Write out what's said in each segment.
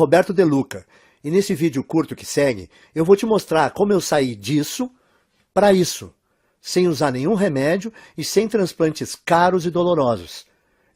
Roberto De Luca, e nesse vídeo curto que segue, eu vou te mostrar como eu saí disso para isso, sem usar nenhum remédio e sem transplantes caros e dolorosos.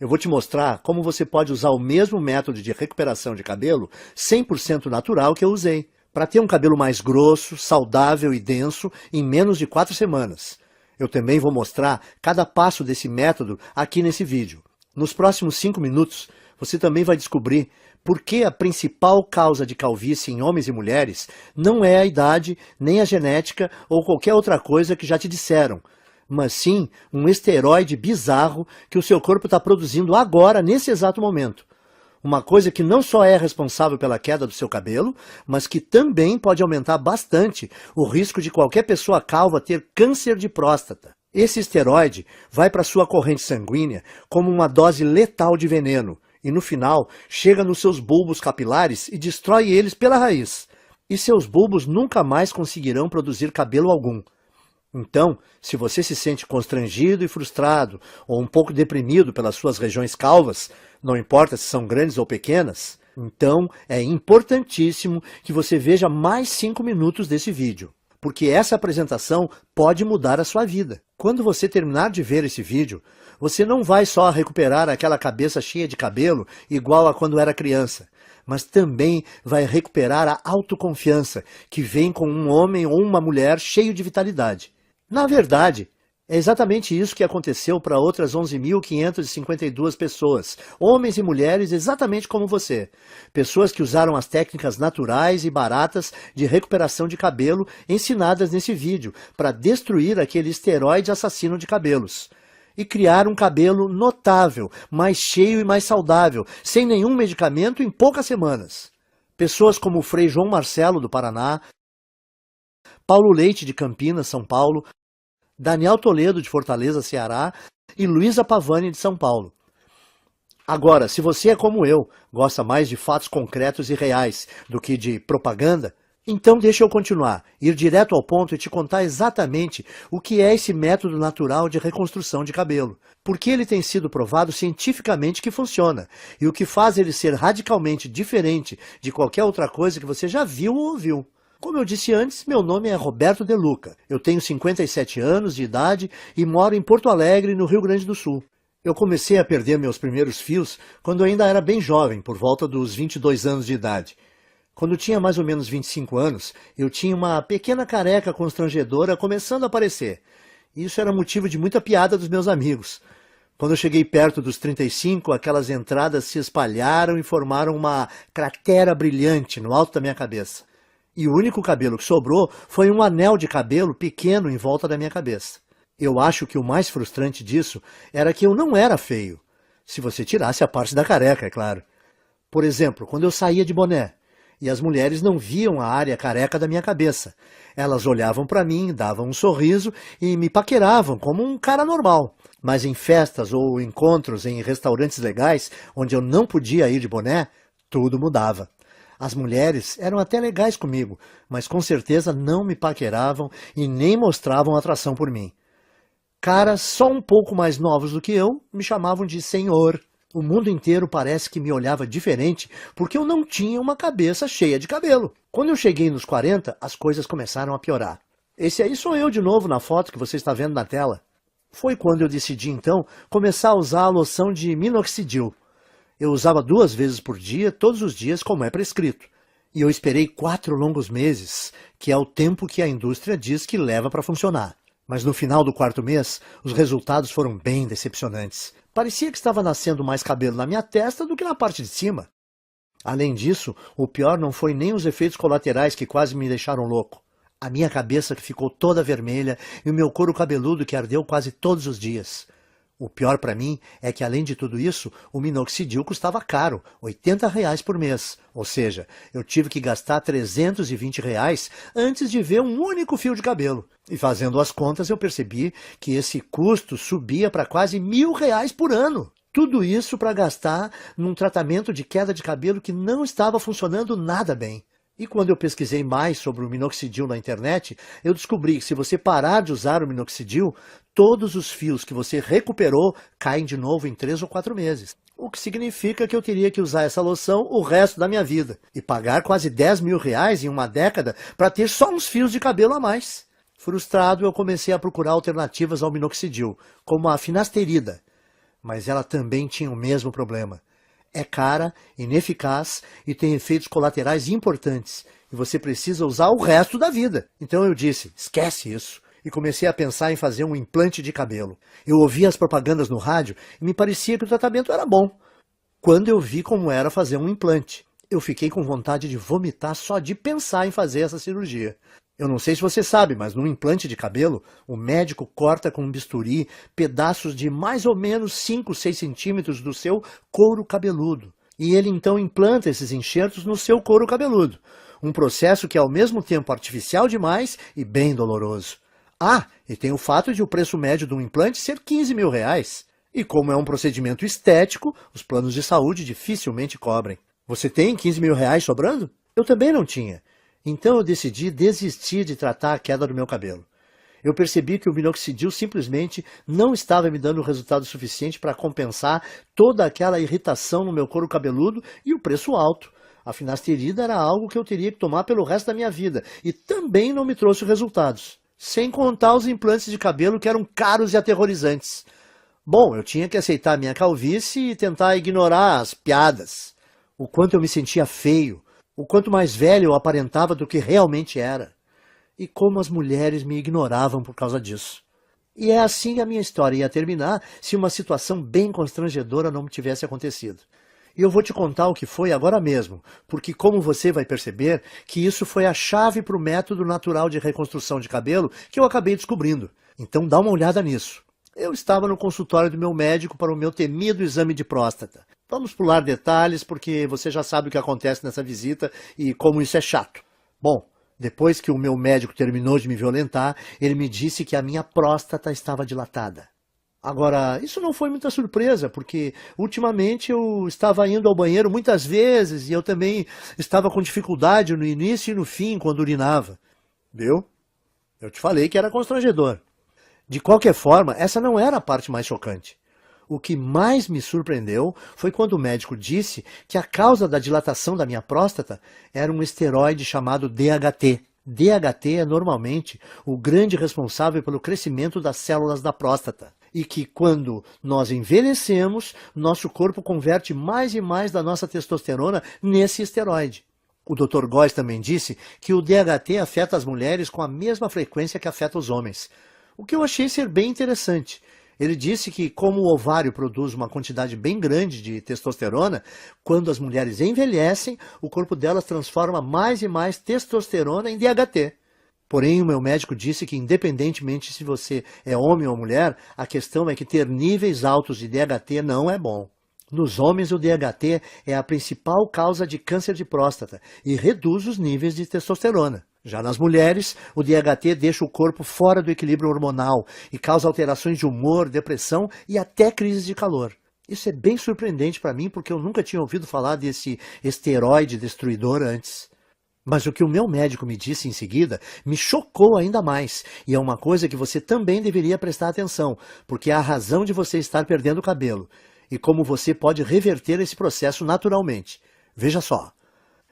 Eu vou te mostrar como você pode usar o mesmo método de recuperação de cabelo 100% natural que eu usei, para ter um cabelo mais grosso, saudável e denso em menos de 4 semanas. Eu também vou mostrar cada passo desse método aqui nesse vídeo. Nos próximos 5 minutos, você também vai descobrir por que a principal causa de calvície em homens e mulheres não é a idade, nem a genética ou qualquer outra coisa que já te disseram, mas sim um esteroide bizarro que o seu corpo está produzindo agora, nesse exato momento. Uma coisa que não só é responsável pela queda do seu cabelo, mas que também pode aumentar bastante o risco de qualquer pessoa calva ter câncer de próstata. Esse esteroide vai para sua corrente sanguínea como uma dose letal de veneno e no final chega nos seus bulbos capilares e destrói eles pela raiz. E seus bulbos nunca mais conseguirão produzir cabelo algum. Então, se você se sente constrangido e frustrado ou um pouco deprimido pelas suas regiões calvas, não importa se são grandes ou pequenas, então é importantíssimo que você veja mais 5 minutos desse vídeo, porque essa apresentação pode mudar a sua vida. Quando você terminar de ver esse vídeo, você não vai só recuperar aquela cabeça cheia de cabelo igual a quando era criança, mas também vai recuperar a autoconfiança que vem com um homem ou uma mulher cheio de vitalidade. Na verdade, é exatamente isso que aconteceu para outras 11.552 pessoas, homens e mulheres exatamente como você. Pessoas que usaram as técnicas naturais e baratas de recuperação de cabelo ensinadas nesse vídeo para destruir aquele esteroide assassino de cabelos. E criar um cabelo notável, mais cheio e mais saudável, sem nenhum medicamento em poucas semanas. Pessoas como o Frei João Marcelo, do Paraná, Paulo Leite, de Campinas, São Paulo, Daniel Toledo, de Fortaleza, Ceará, e Luísa Pavani, de São Paulo. Agora, se você é como eu, gosta mais de fatos concretos e reais do que de propaganda, então deixa eu continuar, ir direto ao ponto e te contar exatamente o que é esse método natural de reconstrução de cabelo. Porque ele tem sido provado cientificamente que funciona, e o que faz ele ser radicalmente diferente de qualquer outra coisa que você já viu ou ouviu. Como eu disse antes, meu nome é Roberto De Luca, eu tenho 57 anos de idade e moro em Porto Alegre, no Rio Grande do Sul. Eu comecei a perder meus primeiros fios quando eu ainda era bem jovem, por volta dos 22 anos de idade. Quando tinha mais ou menos 25 anos, eu tinha uma pequena careca constrangedora começando a aparecer. Isso era motivo de muita piada dos meus amigos. Quando eu cheguei perto dos 35, aquelas entradas se espalharam e formaram uma cratera brilhante no alto da minha cabeça. E o único cabelo que sobrou foi um anel de cabelo pequeno em volta da minha cabeça. Eu acho que o mais frustrante disso era que eu não era feio. Se você tirasse a parte da careca, é claro. Por exemplo, quando eu saía de boné, e as mulheres não viam a área careca da minha cabeça. Elas olhavam para mim, davam um sorriso e me paqueravam como um cara normal. Mas em festas ou encontros em restaurantes legais, onde eu não podia ir de boné, tudo mudava. As mulheres eram até legais comigo, mas com certeza não me paqueravam e nem mostravam atração por mim. Caras só um pouco mais novos do que eu me chamavam de senhor. O mundo inteiro parece que me olhava diferente porque eu não tinha uma cabeça cheia de cabelo. Quando eu cheguei nos 40, as coisas começaram a piorar. Esse aí sou eu de novo na foto que você está vendo na tela. Foi quando eu decidi então começar a usar a loção de minoxidil. Eu usava 2 vezes por dia, todos os dias, como é prescrito. E eu esperei 4 longos meses, que é o tempo que a indústria diz que leva para funcionar. Mas no final do 4º mês, os resultados foram bem decepcionantes. Parecia que estava nascendo mais cabelo na minha testa do que na parte de cima. Além disso, o pior não foi nem os efeitos colaterais que quase me deixaram louco. A minha cabeça que ficou toda vermelha e o meu couro cabeludo que ardeu quase todos os dias. O pior para mim é que, além de tudo isso, o minoxidil custava caro, R$80 por mês. Ou seja, eu tive que gastar R$320 antes de ver um único fio de cabelo. E fazendo as contas, eu percebi que esse custo subia para quase R$1.000 por ano. Tudo isso para gastar num tratamento de queda de cabelo que não estava funcionando nada bem. E quando eu pesquisei mais sobre o minoxidil na internet, eu descobri que se você parar de usar o minoxidil, todos os fios que você recuperou caem de novo em 3 ou 4 meses. o que significa que eu teria que usar essa loção o resto da minha vida e pagar quase 10 mil reais em uma década para ter só uns fios de cabelo a mais. Frustrado, eu comecei a procurar alternativas ao minoxidil, como a finasterida, mas ela também tinha o mesmo problema. É cara, ineficaz e tem efeitos colaterais importantes, e você precisa usar o resto da vida. Então eu disse, esquece isso, e comecei a pensar em fazer um implante de cabelo. Eu ouvia as propagandas no rádio e me parecia que o tratamento era bom. Quando eu vi como era fazer um implante, eu fiquei com vontade de vomitar só de pensar em fazer essa cirurgia. Eu não sei se você sabe, mas num implante de cabelo, o médico corta com um bisturi pedaços de mais ou menos 5, 6 centímetros do seu couro cabeludo. E ele então implanta esses enxertos no seu couro cabeludo. Um processo que é ao mesmo tempo artificial demais e bem doloroso. Ah, e tem o fato de o preço médio de um implante ser 15 mil reais. E como é um procedimento estético, os planos de saúde dificilmente cobrem. Você tem 15 mil reais sobrando? Eu também não tinha. Então eu decidi desistir de tratar a queda do meu cabelo. Eu percebi que o minoxidil simplesmente não estava me dando resultado suficiente para compensar toda aquela irritação no meu couro cabeludo e o preço alto. A finasterida era algo que eu teria que tomar pelo resto da minha vida e também não me trouxe resultados. Sem contar os implantes de cabelo que eram caros e aterrorizantes. Bom, eu tinha que aceitar minha calvície e tentar ignorar as piadas. O quanto eu me sentia feio. O quanto mais velho eu aparentava do que realmente era. E como as mulheres me ignoravam por causa disso. E é assim que a minha história ia terminar se uma situação bem constrangedora não tivesse acontecido. E eu vou te contar o que foi agora mesmo, porque como você vai perceber, que isso foi a chave para o método natural de reconstrução de cabelo que eu acabei descobrindo. Então dá uma olhada nisso. Eu estava no consultório do meu médico para o meu temido exame de próstata. Vamos pular detalhes, porque você já sabe o que acontece nessa visita e como isso é chato. Bom, depois que o meu médico terminou de me violentar, ele me disse que a minha próstata estava dilatada. Agora, isso não foi muita surpresa, porque ultimamente eu estava indo ao banheiro muitas vezes e eu também estava com dificuldade no início e no fim quando urinava. Viu? Eu te falei que era constrangedor. De qualquer forma, essa não era a parte mais chocante. O que mais me surpreendeu foi quando o médico disse que a causa da dilatação da minha próstata era um esteroide chamado DHT. DHT é normalmente o grande responsável pelo crescimento das células da próstata. E que quando nós envelhecemos, nosso corpo converte mais e mais da nossa testosterona nesse esteroide. O Dr. Góes também disse que o DHT afeta as mulheres com a mesma frequência que afeta os homens. O que eu achei ser bem interessante. Ele disse que, como o ovário produz uma quantidade bem grande de testosterona, quando as mulheres envelhecem, o corpo delas transforma mais e mais testosterona em DHT. Porém, o meu médico disse que, independentemente se você é homem ou mulher, a questão é que ter níveis altos de DHT não é bom. Nos homens, o DHT é a principal causa de câncer de próstata e reduz os níveis de testosterona. Já nas mulheres, o DHT deixa o corpo fora do equilíbrio hormonal e causa alterações de humor, depressão e até crises de calor. Isso é bem surpreendente para mim porque eu nunca tinha ouvido falar desse esteroide destruidor antes. Mas o que o meu médico me disse em seguida me chocou ainda mais, e é uma coisa que você também deveria prestar atenção, porque é a razão de você estar perdendo o cabelo, e como você pode reverter esse processo naturalmente. Veja só.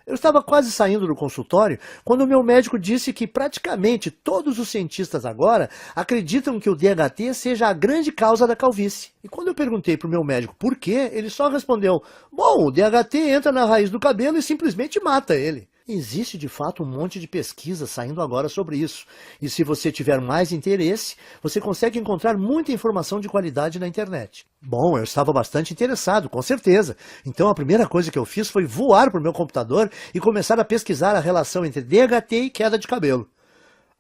Eu estava quase saindo do consultório quando o meu médico disse que praticamente todos os cientistas agora acreditam que o DHT seja a grande causa da calvície. E quando eu perguntei para o meu médico por quê, ele só respondeu, bom, o DHT entra na raiz do cabelo e simplesmente mata ele. Existe de fato um monte de pesquisa saindo agora sobre isso. E se você tiver mais interesse, você consegue encontrar muita informação de qualidade na internet. Bom, eu estava bastante interessado, com certeza. Então a primeira coisa que eu fiz foi voar para o meu computador e começar a pesquisar a relação entre DHT e queda de cabelo.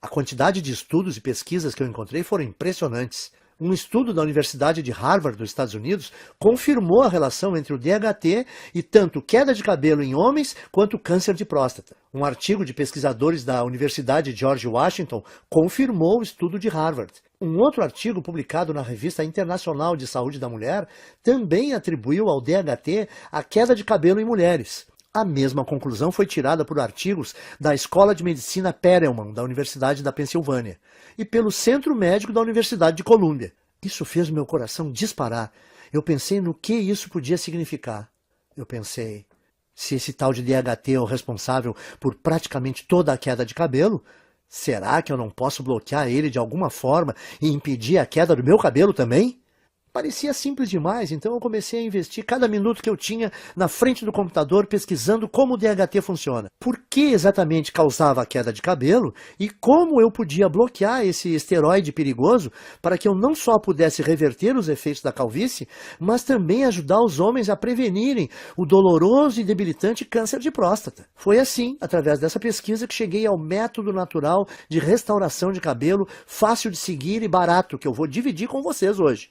A quantidade de estudos e pesquisas que eu encontrei foram impressionantes. Um estudo da Universidade de Harvard, dos Estados Unidos, confirmou a relação entre o DHT e tanto queda de cabelo em homens quanto câncer de próstata. Um artigo de pesquisadores da Universidade George Washington confirmou o estudo de Harvard. Um outro artigo publicado na Revista Internacional de Saúde da Mulher também atribuiu ao DHT a queda de cabelo em mulheres. A mesma conclusão foi tirada por artigos da Escola de Medicina Perelman, da Universidade da Pensilvânia, e pelo Centro Médico da Universidade de Colômbia. Isso fez meu coração disparar. eu pensei no que isso podia significar. Eu pensei, se esse tal de DHT é o responsável por praticamente toda a queda de cabelo, será que eu não posso bloquear ele de alguma forma e impedir a queda do meu cabelo também? Parecia simples demais, então eu comecei a investir cada minuto que eu tinha na frente do computador pesquisando como o DHT funciona. Por que exatamente causava a queda de cabelo e como eu podia bloquear esse esteroide perigoso para que eu não só pudesse reverter os efeitos da calvície, mas também ajudar os homens a prevenirem o doloroso e debilitante câncer de próstata. Foi assim, através dessa pesquisa, que cheguei ao método natural de restauração de cabelo, fácil de seguir e barato, que eu vou dividir com vocês hoje.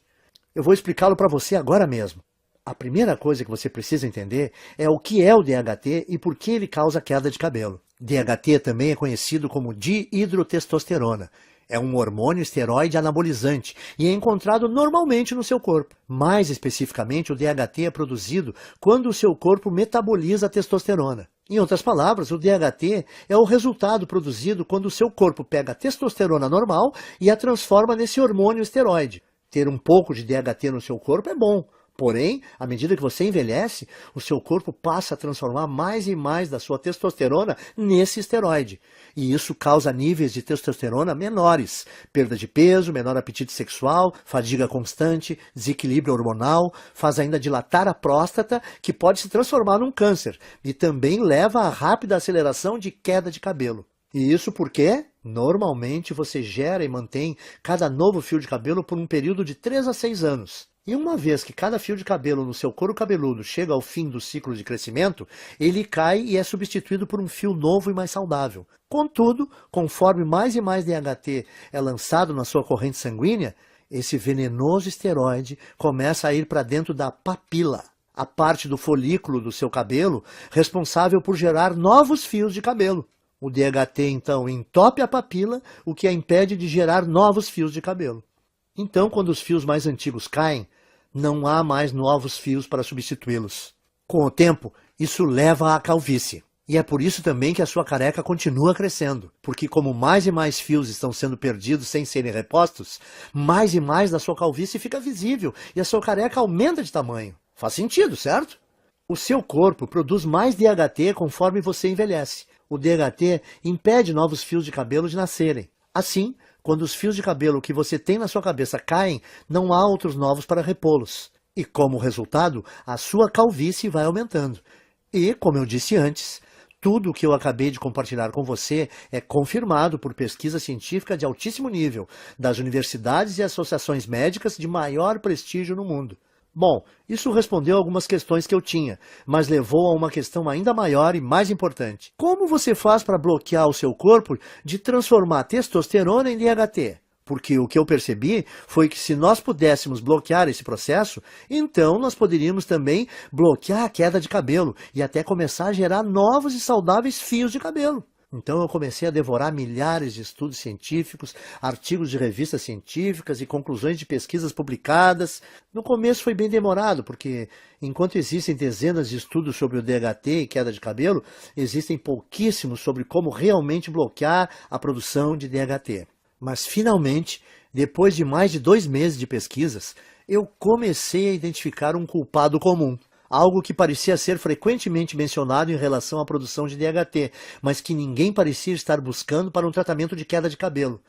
Eu vou explicá-lo para você agora mesmo. A primeira coisa que você precisa entender é o que é o DHT e por que ele causa queda de cabelo. DHT também é conhecido como dihidrotestosterona. É um hormônio esteroide anabolizante e é encontrado normalmente no seu corpo. Mais especificamente, o DHT é produzido quando o seu corpo metaboliza a testosterona. Em outras palavras, o DHT é o resultado produzido quando o seu corpo pega a testosterona normal e a transforma nesse hormônio esteroide. Ter um pouco de DHT no seu corpo é bom, porém, à medida que você envelhece, o seu corpo passa a transformar mais e mais da sua testosterona nesse esteroide. E isso causa níveis de testosterona menores, perda de peso, menor apetite sexual, fadiga constante, desequilíbrio hormonal, faz ainda dilatar a próstata, que pode se transformar num câncer, e também leva a rápida aceleração de queda de cabelo. E isso porque, normalmente, você gera e mantém cada novo fio de cabelo por um período de 3 a 6 anos. E uma vez que cada fio de cabelo no seu couro cabeludo chega ao fim do ciclo de crescimento, ele cai e é substituído por um fio novo e mais saudável. Contudo, conforme mais e mais DHT é lançado na sua corrente sanguínea, esse venenoso esteroide começa a ir para dentro da papila, a parte do folículo do seu cabelo responsável por gerar novos fios de cabelo. O DHT, então, entope a papila, o que a impede de gerar novos fios de cabelo. Então, quando os fios mais antigos caem, não há mais novos fios para substituí-los. Com o tempo, isso leva à calvície. E é por isso também que a sua careca continua crescendo, porque como mais e mais fios estão sendo perdidos sem serem repostos, mais e mais da sua calvície fica visível e a sua careca aumenta de tamanho. Faz sentido, certo? O seu corpo produz mais DHT conforme você envelhece. O DHT impede novos fios de cabelo de nascerem. Assim, quando os fios de cabelo que você tem na sua cabeça caem, não há outros novos para repô-los. E como resultado, a sua calvície vai aumentando. E, como eu disse antes, tudo o que eu acabei de compartilhar com você é confirmado por pesquisa científica de altíssimo nível, das universidades e associações médicas de maior prestígio no mundo. Bom, isso respondeu algumas questões que eu tinha, mas levou a uma questão ainda maior e mais importante. Como você faz para bloquear o seu corpo de transformar testosterona em DHT? Porque o que eu percebi foi que se nós pudéssemos bloquear esse processo, então nós poderíamos também bloquear a queda de cabelo e até começar a gerar novos e saudáveis fios de cabelo. Então eu comecei a devorar milhares de estudos científicos, artigos de revistas científicas e conclusões de pesquisas publicadas. No começo foi bem demorado, porque enquanto existem dezenas de estudos sobre o DHT e queda de cabelo, existem pouquíssimos sobre como realmente bloquear a produção de DHT. Mas finalmente, depois de mais de 2 meses de pesquisas, eu comecei a identificar um culpado comum. Algo que parecia ser frequentemente mencionado em relação à produção de DHT, mas que ninguém parecia estar buscando para um tratamento de queda de cabelo.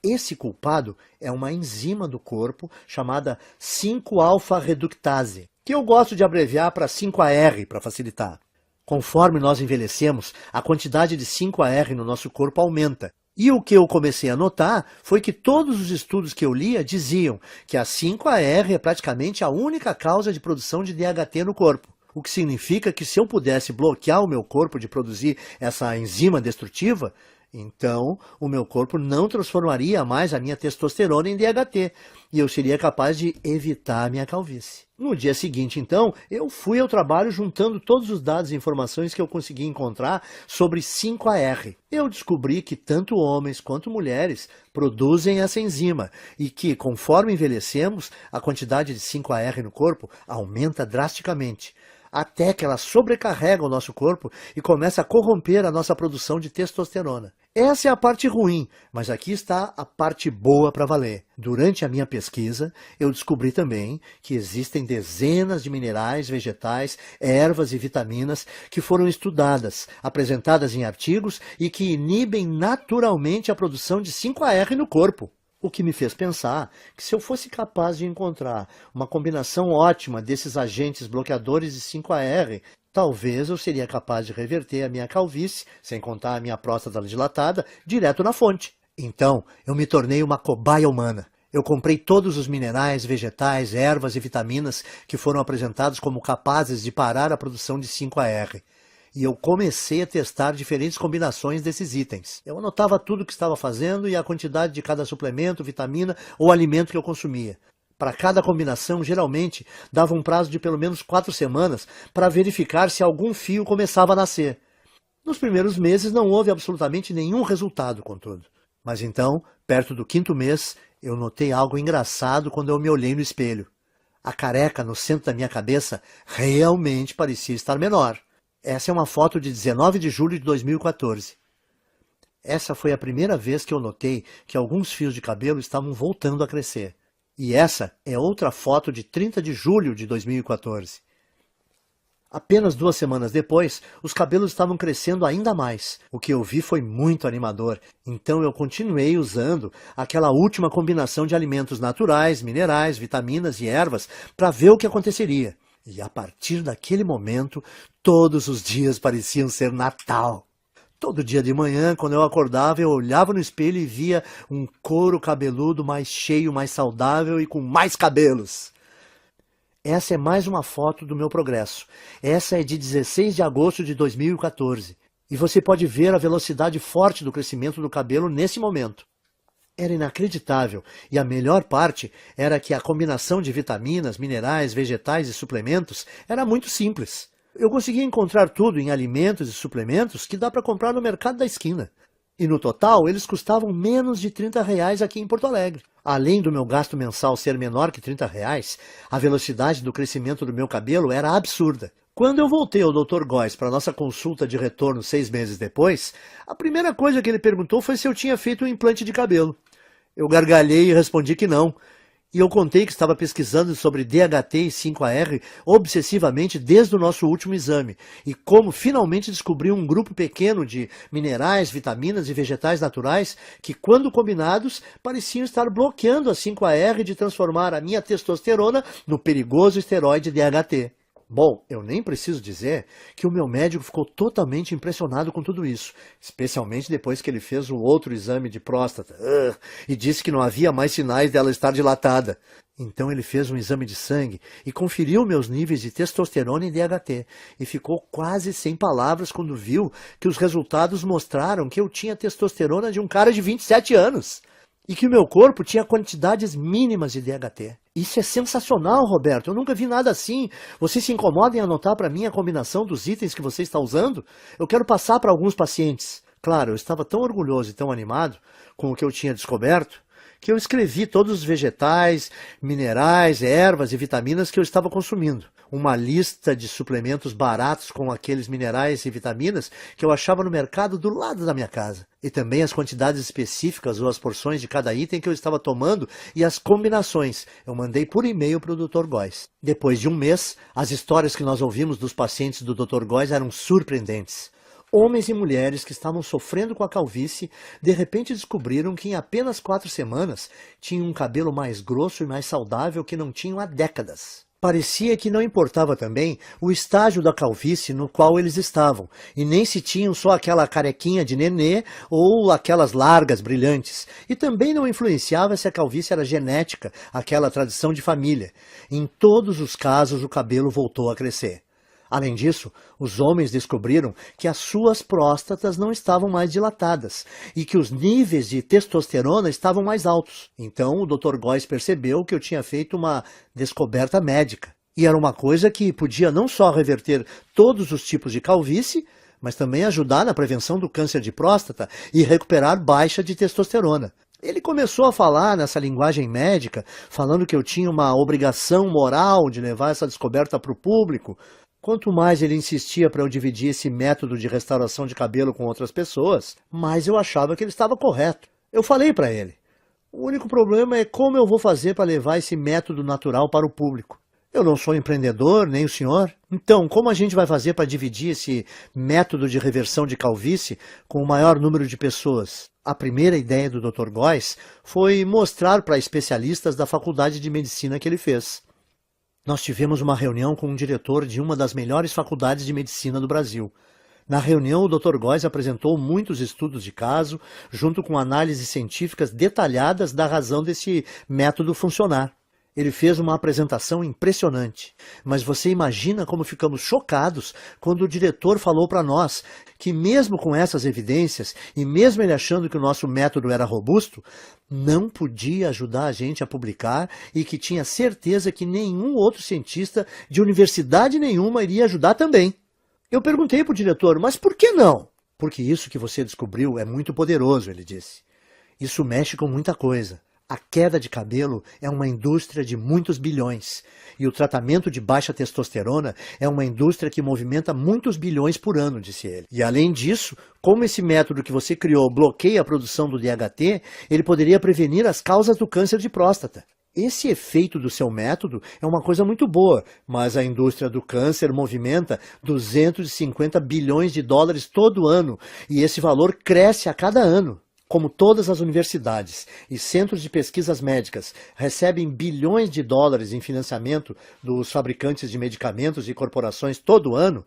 Esse culpado é uma enzima do corpo chamada 5-alfa-reductase, que eu gosto de abreviar para 5-AR para facilitar. Conforme nós envelhecemos, a quantidade de 5-AR no nosso corpo aumenta. E o que eu comecei a notar foi que todos os estudos que eu lia diziam que a 5-AR é praticamente a única causa de produção de DHT no corpo. O que significa que se eu pudesse bloquear o meu corpo de produzir essa enzima destrutiva, então o meu corpo não transformaria mais a minha testosterona em DHT e eu seria capaz de evitar a minha calvície. No dia seguinte, então, eu fui ao trabalho juntando todos os dados e informações que eu consegui encontrar sobre 5-AR. Eu descobri que tanto homens quanto mulheres produzem essa enzima e que, conforme envelhecemos, a quantidade de 5-AR no corpo aumenta drasticamente. até que ela sobrecarrega o nosso corpo e começa a corromper a nossa produção de testosterona. Essa é a parte ruim, mas aqui está a parte boa para valer. Durante a minha pesquisa, eu descobri também que existem dezenas de minerais, vegetais, ervas e vitaminas que foram estudadas, apresentadas em artigos e que inibem naturalmente a produção de 5-AR no corpo. O que me fez pensar que se eu fosse capaz de encontrar uma combinação ótima desses agentes bloqueadores de 5-AR, talvez eu seria capaz de reverter a minha calvície, sem contar a minha próstata dilatada, direto na fonte. Então, eu me tornei uma cobaia humana. Eu comprei todos os minerais, vegetais, ervas e vitaminas que foram apresentados como capazes de parar a produção de 5-AR. E eu comecei a testar diferentes combinações desses itens. Eu anotava tudo o que estava fazendo e a quantidade de cada suplemento, vitamina ou alimento que eu consumia. Para cada combinação, geralmente, dava um prazo de pelo menos 4 semanas para verificar se algum fio começava a nascer. Nos primeiros meses não houve absolutamente nenhum resultado, contudo. Mas então, perto do 5º mês, eu notei algo engraçado quando eu me olhei no espelho. A careca no centro da minha cabeça realmente parecia estar menor. Essa é uma foto de 19 de julho de 2014. Essa foi a primeira vez que eu notei que alguns fios de cabelo estavam voltando a crescer. E essa é outra foto de 30 de julho de 2014. Apenas 2 semanas depois, os cabelos estavam crescendo ainda mais. O que eu vi foi muito animador, então eu continuei usando aquela última combinação de alimentos naturais, minerais, vitaminas e ervas para ver o que aconteceria. E a partir daquele momento, todos os dias pareciam ser Natal. Todo dia de manhã, quando eu acordava, eu olhava no espelho e via um couro cabeludo mais cheio, mais saudável e com mais cabelos. Essa é mais uma foto do meu progresso. Essa é de 16 de agosto de 2014. E você pode ver a velocidade forte do crescimento do cabelo nesse momento. Era inacreditável, e a melhor parte era que a combinação de vitaminas, minerais, vegetais e suplementos era muito simples. Eu conseguia encontrar tudo em alimentos e suplementos que dá para comprar no mercado da esquina. E no total, eles custavam menos de R$30 aqui em Porto Alegre. Além do meu gasto mensal ser menor que R$30, a velocidade do crescimento do meu cabelo era absurda. Quando eu voltei ao Dr. Góes para nossa consulta de retorno 6 meses depois, a primeira coisa que ele perguntou foi se eu tinha feito um implante de cabelo. Eu gargalhei e respondi que não. E eu contei que estava pesquisando sobre DHT e 5-AR obsessivamente desde o nosso último exame, e como finalmente descobri um grupo pequeno de minerais, vitaminas e vegetais naturais que, quando combinados, pareciam estar bloqueando a 5-AR de transformar a minha testosterona no perigoso esteroide DHT. Bom, eu nem preciso dizer que o meu médico ficou totalmente impressionado com tudo isso, especialmente depois que ele fez o outro exame de próstata e disse que não havia mais sinais dela estar dilatada. Então ele fez um exame de sangue e conferiu meus níveis de testosterona e DHT e ficou quase sem palavras quando viu que os resultados mostraram que eu tinha testosterona de um cara de 27 anos. E que o meu corpo tinha quantidades mínimas de DHT. Isso é sensacional, Roberto. Eu nunca vi nada assim. Você se incomoda em anotar para mim a combinação dos itens que você está usando? Eu quero passar para alguns pacientes. Claro, eu estava tão orgulhoso e tão animado com o que eu tinha descoberto, que eu escrevi todos os vegetais, minerais, ervas e vitaminas que eu estava consumindo. Uma lista de suplementos baratos com aqueles minerais e vitaminas que eu achava no mercado do lado da minha casa. E também as quantidades específicas ou as porções de cada item que eu estava tomando e as combinações. Eu mandei por e-mail para o Dr. Góes. Depois de um mês, as histórias que nós ouvimos dos pacientes do Dr. Góes eram surpreendentes. Homens e mulheres que estavam sofrendo com a calvície, de repente descobriram que em apenas 4 semanas tinham um cabelo mais grosso e mais saudável que não tinham há décadas. Parecia que não importava também o estágio da calvície no qual eles estavam, e nem se tinham só aquela carequinha de nenê ou aquelas largas brilhantes, e também não influenciava se a calvície era genética, aquela tradição de família. Em todos os casos o cabelo voltou a crescer. Além disso, os homens descobriram que as suas próstatas não estavam mais dilatadas e que os níveis de testosterona estavam mais altos. Então o Dr. Góes percebeu que eu tinha feito uma descoberta médica. E era uma coisa que podia não só reverter todos os tipos de calvície, mas também ajudar na prevenção do câncer de próstata e recuperar baixa de testosterona. Ele começou a falar nessa linguagem médica, falando que eu tinha uma obrigação moral de levar essa descoberta para o público. Quanto mais ele insistia para eu dividir esse método de restauração de cabelo com outras pessoas, mais eu achava que ele estava correto. Eu falei para ele: o único problema é como eu vou fazer para levar esse método natural para o público. Eu não sou empreendedor, nem o senhor. Então, como a gente vai fazer para dividir esse método de reversão de calvície com o maior número de pessoas? A primeira ideia do Dr. Góes foi mostrar para especialistas da faculdade de medicina que ele fez. Nós tivemos uma reunião com um diretor de uma das melhores faculdades de medicina do Brasil. Na reunião, o Dr. Góes apresentou muitos estudos de caso, junto com análises científicas detalhadas da razão desse método funcionar. Ele fez uma apresentação impressionante, mas você imagina como ficamos chocados quando o diretor falou para nós que mesmo com essas evidências e mesmo ele achando que o nosso método era robusto, não podia ajudar a gente a publicar e que tinha certeza que nenhum outro cientista de universidade nenhuma iria ajudar também. Eu perguntei para o diretor: mas por que não? Porque isso que você descobriu é muito poderoso, ele disse. Isso mexe com muita coisa. A queda de cabelo é uma indústria de muitos bilhões, e o tratamento de baixa testosterona é uma indústria que movimenta muitos bilhões por ano, disse ele. E além disso, como esse método que você criou bloqueia a produção do DHT, ele poderia prevenir as causas do câncer de próstata. Esse efeito do seu método é uma coisa muito boa, mas a indústria do câncer movimenta 250 bilhões de dólares todo ano, e esse valor cresce a cada ano. Como todas as universidades e centros de pesquisas médicas recebem bilhões de dólares em financiamento dos fabricantes de medicamentos e corporações todo ano,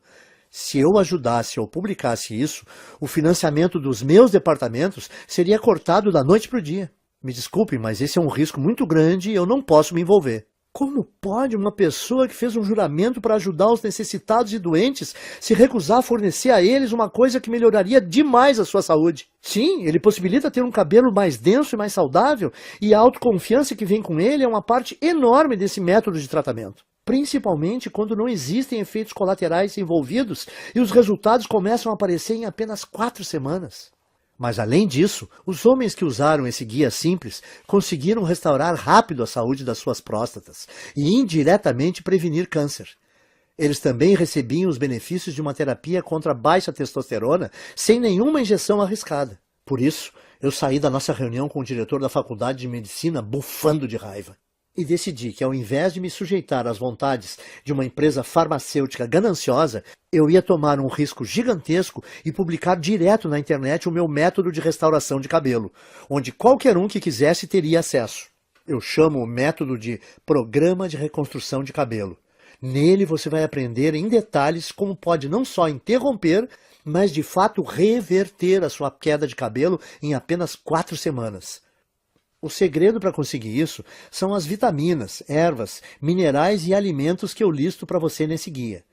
se eu ajudasse ou publicasse isso, o financiamento dos meus departamentos seria cortado da noite para o dia. Me desculpem, mas esse é um risco muito grande e eu não posso me envolver. Como pode uma pessoa que fez um juramento para ajudar os necessitados e doentes se recusar a fornecer a eles uma coisa que melhoraria demais a sua saúde? Sim, ele possibilita ter um cabelo mais denso e mais saudável, e a autoconfiança que vem com ele é uma parte enorme desse método de tratamento. Principalmente quando não existem efeitos colaterais envolvidos e os resultados começam a aparecer em apenas 4 semanas. Mas além disso, os homens que usaram esse guia simples conseguiram restaurar rápido a saúde das suas próstatas e indiretamente prevenir câncer. Eles também recebiam os benefícios de uma terapia contra a baixa testosterona sem nenhuma injeção arriscada. Por isso, eu saí da nossa reunião com o diretor da faculdade de medicina bufando de raiva. E decidi que, ao invés de me sujeitar às vontades de uma empresa farmacêutica gananciosa, eu ia tomar um risco gigantesco e publicar direto na internet o meu método de restauração de cabelo, onde qualquer um que quisesse teria acesso. Eu chamo o método de Programa de Reconstrução de Cabelo. Nele você vai aprender em detalhes como pode não só interromper, mas de fato reverter a sua queda de cabelo em apenas 4 semanas. O segredo para conseguir isso são as vitaminas, ervas, minerais e alimentos que eu listo para você nesse guia.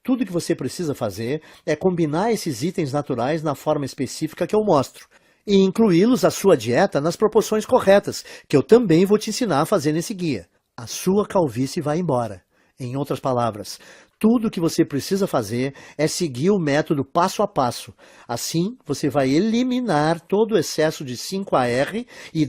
Tudo que você precisa fazer é combinar esses itens naturais na forma específica que eu mostro e incluí-los à sua dieta nas proporções corretas, que eu também vou te ensinar a fazer nesse guia. A sua calvície vai embora. Em outras palavras, tudo o que você precisa fazer é seguir o método passo a passo. Assim, você vai eliminar todo o excesso de 5AR e